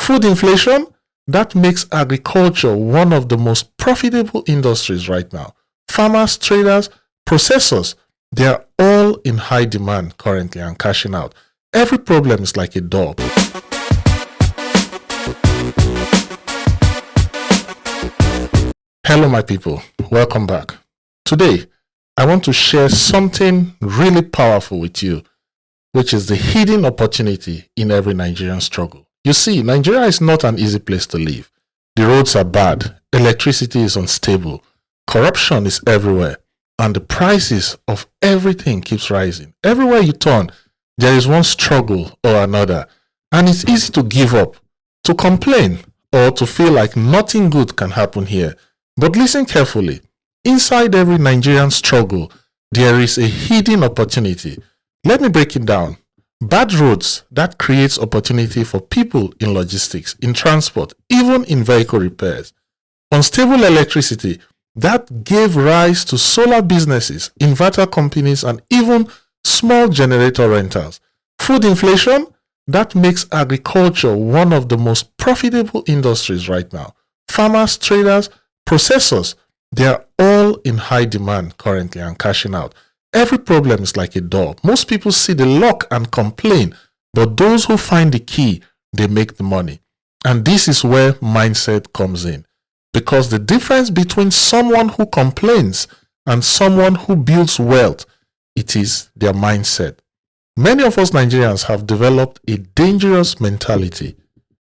Food inflation, that makes agriculture one of the most profitable industries right now. Farmers, traders, processors, they are all in high demand currently and cashing out. Every problem is like a door. Hello my people, welcome back. Today, I want to share something really powerful with you, which is the hidden opportunity in every Nigerian struggle. You see, Nigeria is not an easy place to live. The roads are bad, electricity is unstable, corruption is everywhere, and the prices of everything keeps rising. Everywhere you turn, there is one struggle or another, and it's easy to give up, to complain, or to feel like nothing good can happen here. But listen carefully. Inside every Nigerian struggle, there is a hidden opportunity. Let me break it down. Bad roads, that creates opportunity for people in logistics, in transport, even in vehicle repairs. Unstable electricity, that gave rise to solar businesses, inverter companies, and even small generator rentals. Food inflation, that makes agriculture one of the most profitable industries right now. Farmers, traders, processors, they are all in high demand currently and cashing out. Every problem is like a door. Most people see the lock and complain, but those who find the key, they make the money. And this is where mindset comes in. Because the difference between someone who complains and someone who builds wealth, it is their mindset. Many of us Nigerians have developed a dangerous mentality.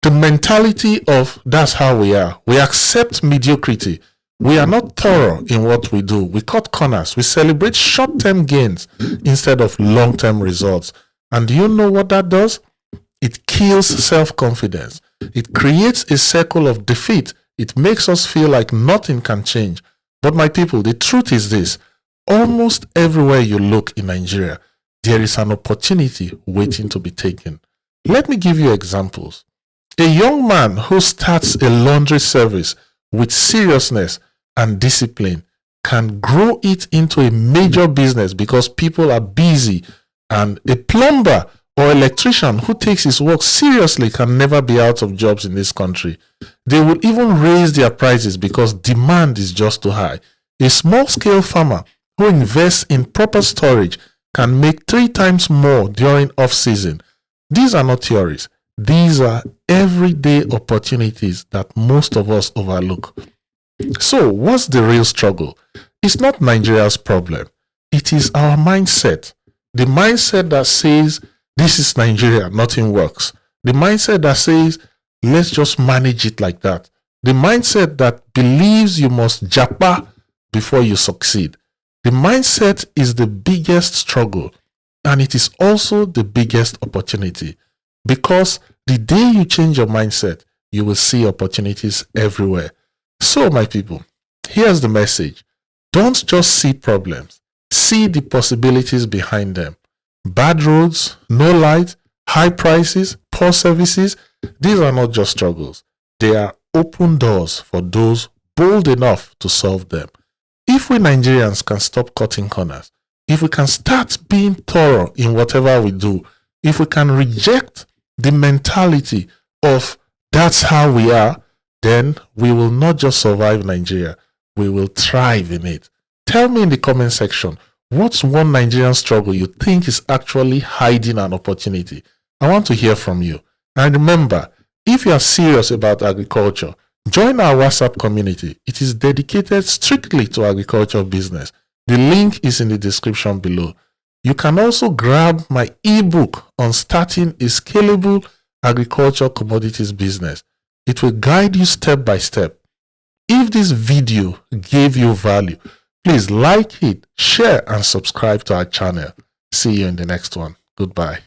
The mentality of that's how we are. We accept mediocrity. We are not thorough in what we do. We cut corners. We celebrate short-term gains instead of long-term results. And do you know what that does? It kills self-confidence. It creates a circle of defeat. It makes us feel like nothing can change. But my people, the truth is this. Almost everywhere you look in Nigeria, there is an opportunity waiting to be taken. Let me give you examples. A young man who starts a laundry service with seriousness and discipline can grow it into a major business because people are busy, and a plumber or electrician who takes his work seriously can never be out of jobs in this country. They will even raise their prices because demand is just too high. A small-scale farmer who invests in proper storage can make 3 times more during off-season. These are not theories. These are everyday opportunities that most of us overlook. So, what's the real struggle? It's not Nigeria's problem. It is our mindset. The mindset that says, this is Nigeria, nothing works. The mindset that says, let's just manage it like that. The mindset that believes you must japa before you succeed. The mindset is the biggest struggle, and it is also the biggest opportunity. Because the day you change your mindset, you will see opportunities everywhere. So, my people, here's the message. Don't just see problems. See the possibilities behind them. Bad roads, no light, high prices, poor services, these are not just struggles. They are open doors for those bold enough to solve them. If we Nigerians can stop cutting corners, if we can start being thorough in whatever we do, if we can reject the mentality of that's how we are, then we will not just survive Nigeria, we will thrive in it. Tell me in the comment section, what's one Nigerian struggle you think is actually hiding an opportunity? I want to hear from you. And remember, if you are serious about agriculture, join our WhatsApp community. It is dedicated strictly to agriculture business. The link is in the description below. You can also grab my ebook on starting a scalable agriculture commodities business. It will guide you step by step. If this video gave you value, please like it, share, and subscribe to our channel. See you in the next one. Goodbye.